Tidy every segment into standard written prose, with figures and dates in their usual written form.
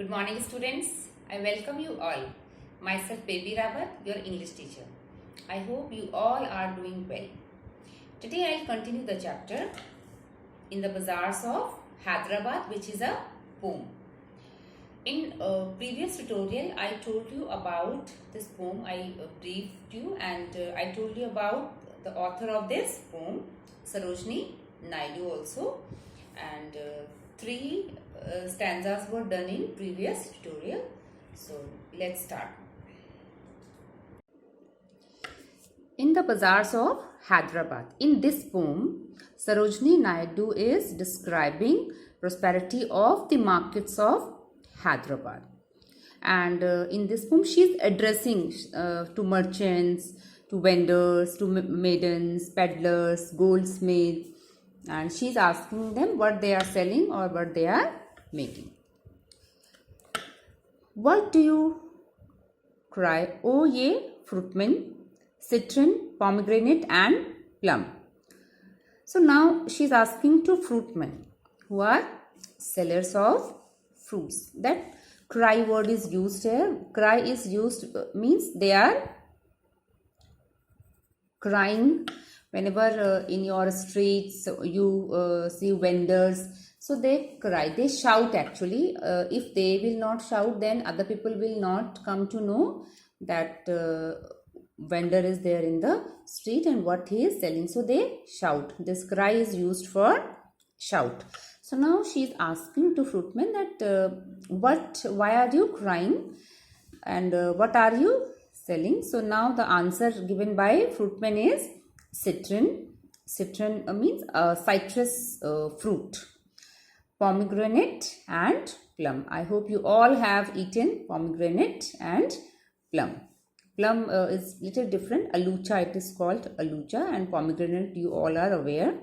Good morning, students. I welcome you all. Myself, Baby Rawat, your English teacher. I hope you all are doing well. Today, I'll continue the chapter in the Bazaars of Hyderabad, which is a poem. In previous tutorial, I told you about this poem. I briefed you and I told you about the author of this poem, Sarojini Naidu also, and three stanzas were done in previous tutorial. So let's start. In the Bazaars of Hyderabad, in this poem, Sarojini Naidu is describing prosperity of the markets of Hyderabad. And in this poem, she is addressing to merchants, to vendors, to maidens, peddlers, goldsmiths, and she is asking them what they are selling or what they are making. What do you cry, O ye fruitmen, citron, pomegranate and plum? So now she is asking to fruitmen who are sellers of fruits. That cry word is used here. Cry is used means they are crying whenever in your streets you see vendors. So they cry, they shout actually. If they will not shout, then other people will not come to know that vendor is there in the street and what he is selling. So they shout. This cry is used for shout. So now she is asking to fruitmen that why are you crying and what are you selling? So now the answer given by fruitmen is citron. Citron means citrus fruit. Pomegranate and plum. I hope you all have eaten pomegranate and plum. Plum is little different. Alucha, it is called alucha, and pomegranate you all are aware.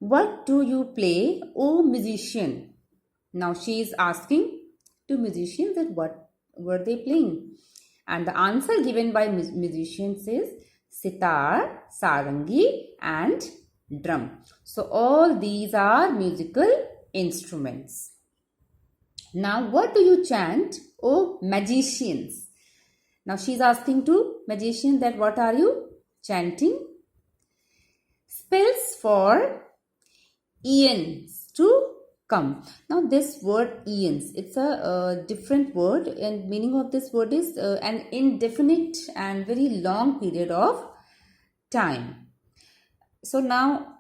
What do you play, O musician? Now she is asking to musicians that what were they playing? And the answer given by musicians is sitar, sarangi and drum. So all these are musical instruments. Now what do you chant, O magicians? Now she is asking to magicians that what are you chanting? Spells for eons to come. Now this word eons, it's a different word, and meaning of this word is an indefinite and very long period of time. So now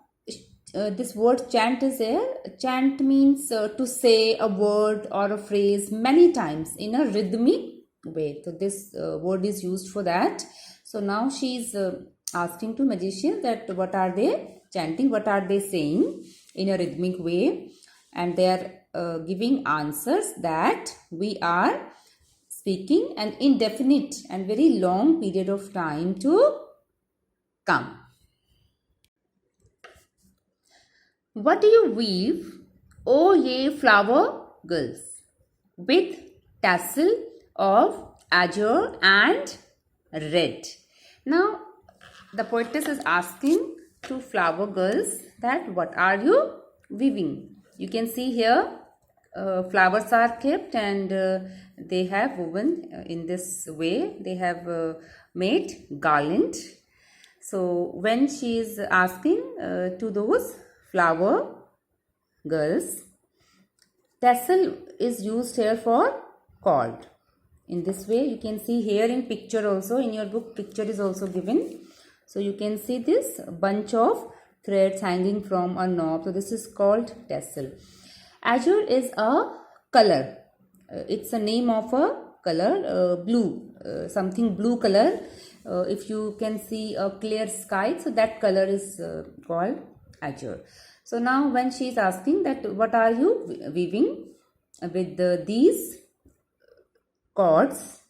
this word chant is there. Chant means to say a word or a phrase many times in a rhythmic way. So this word is used for that. So now she is asking to magicians that what are they chanting, what are they saying in a rhythmic way, and they are giving answers that we are speaking an indefinite and very long period of time to come. What do you weave, O ye flower girls, with tassel of azure and red? Now the poetess is asking to flower girls that what are you weaving? You can see here flowers are kept and they have woven in this way. They have made garland. So when she is asking to those flower girls, tassel is used here for cord. In this way you can see here in picture also, in your book picture is also given. So you can see this bunch of threads hanging from a knob. So this is called tassel. Azure is a color. It's a name of a color, blue, something blue color. If you can see a clear sky, so that color is called azure. So now when she is asking that what are you weaving with these cords,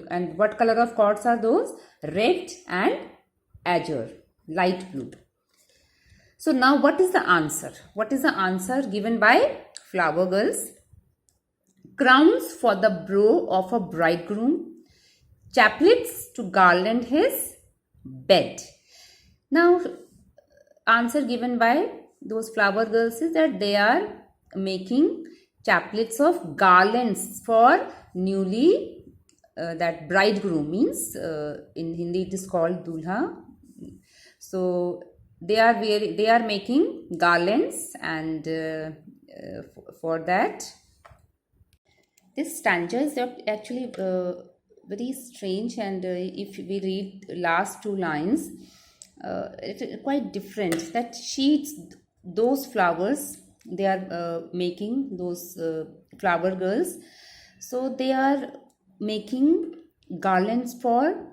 and what color of cords are those? Red and azure, light blue. So now what is the answer? What is the answer given by flower girls? Crowns for the brow of a bridegroom, chaplets to garland his bed. Now answer given by those flower girls is that they are making chaplets of garlands for newly that bridegroom, means in Hindi it is called dulha. So they are making garlands, and for that, this stanza is actually very strange, and if we read last two lines, it's quite different. That sheets, those flowers, they are making those flower girls. So they are making garlands for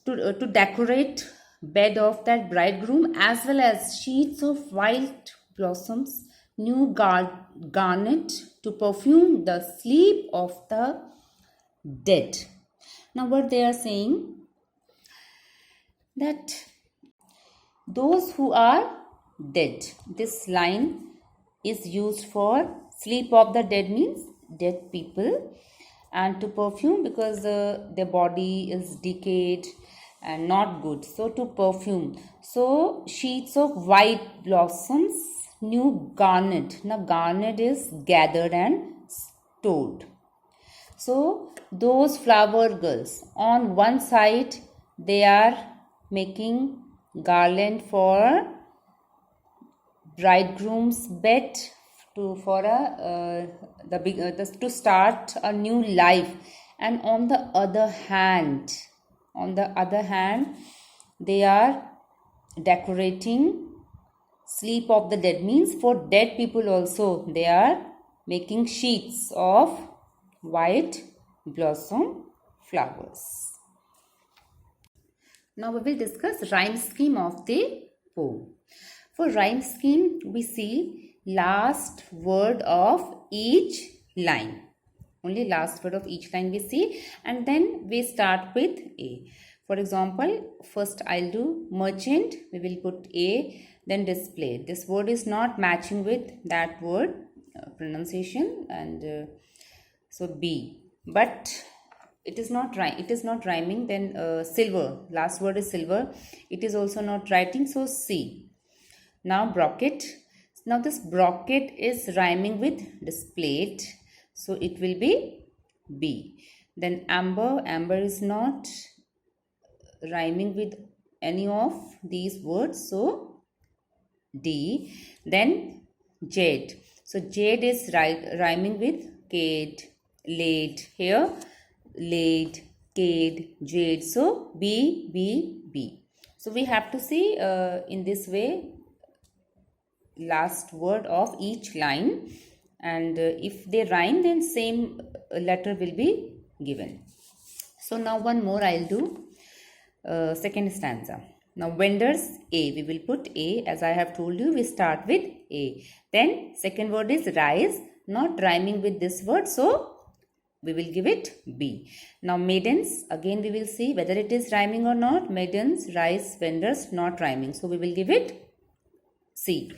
to decorate bed of that bridegroom, as well as sheets of white blossoms, new garnet to perfume the sleep of the dead. Now what they are saying, that those who are dead, this line is used for sleep of the dead, means dead people, and to perfume, because their body is decayed and not good, so to perfume. So sheets of white blossoms, new garnet. Now garnet is gathered and stored. So those flower girls, on one side they are making garland for bridegroom's bed, to for a to start a new life, and on the other hand, they are decorating sleep of the dead, means for dead people also they are making sheets of white blossom flowers. Now we will discuss rhyme scheme of the poem. For rhyme scheme, we see last word of each line. Only last word of each line we see, and then we start with A. For example, first I'll do merchant, we will put A, then display. This word is not matching with that word pronunciation, and so B. But it is not rhyming. Then silver, last word is silver, it is also not writing, so C. Now brocket. Now this brocket is rhyming with displayed, so it will be B. Then amber is not rhyming with any of these words, so D. Then jade. So jade is rhyming with cade, laid. Here laid, cade, jade. So B. So we have to see in this way last word of each line, and if they rhyme, then same letter will be given. So now one more I'll do. Second stanza. Now vendors A, we will put A, as I have told you, we start with A. Then second word is rise, not rhyming with this word, so we will give it B. Now maidens, again we will see whether it is rhyming or not. Maidens, rise, vendors, not rhyming, so we will give it C.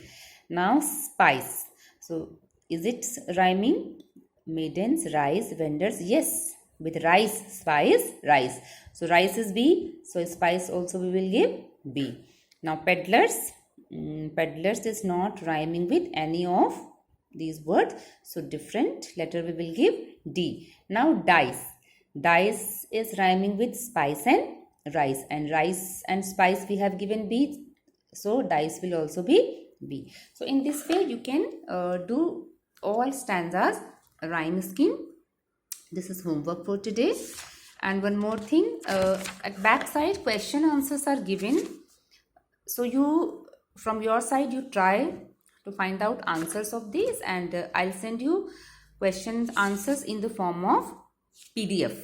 Now spice. So is it rhyming? Maidens, rise, vendors, yes. With rice, spice, rice. So rice is B. So spice also we will give B. Now peddlers. Peddlers is not rhyming with any of these words. So different letter we will give D. Now dice. Dice is rhyming with spice and rice. And rice and spice we have given B. So dice will also be B. So in this way you can do all stanzas rhyme scheme. This is homework for today. And one more thing, at back side question answers are given. So you, from your side, you try to find out answers of these, and I'll send you questions answers in the form of PDF.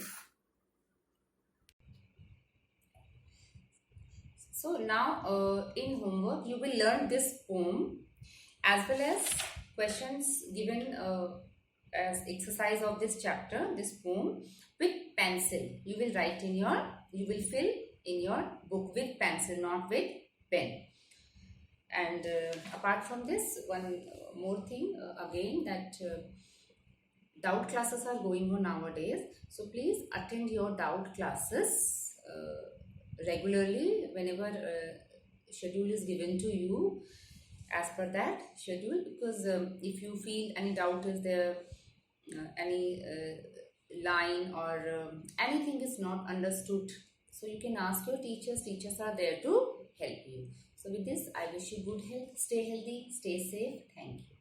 So now in homework you will learn this poem as well as questions given as exercise of this chapter, this poem, with pencil. You will write in your, you will fill in your book with pencil, not with pen. And apart from this, one more thing again, that doubt classes are going on nowadays. So please attend your doubt classes regularly whenever schedule is given to you. as per that schedule, because if you feel any doubt is there, any line or anything is not understood, so you can ask your teachers. Teachers are there to help you. So with this, I wish you good health. Stay healthy, stay safe. Thank you.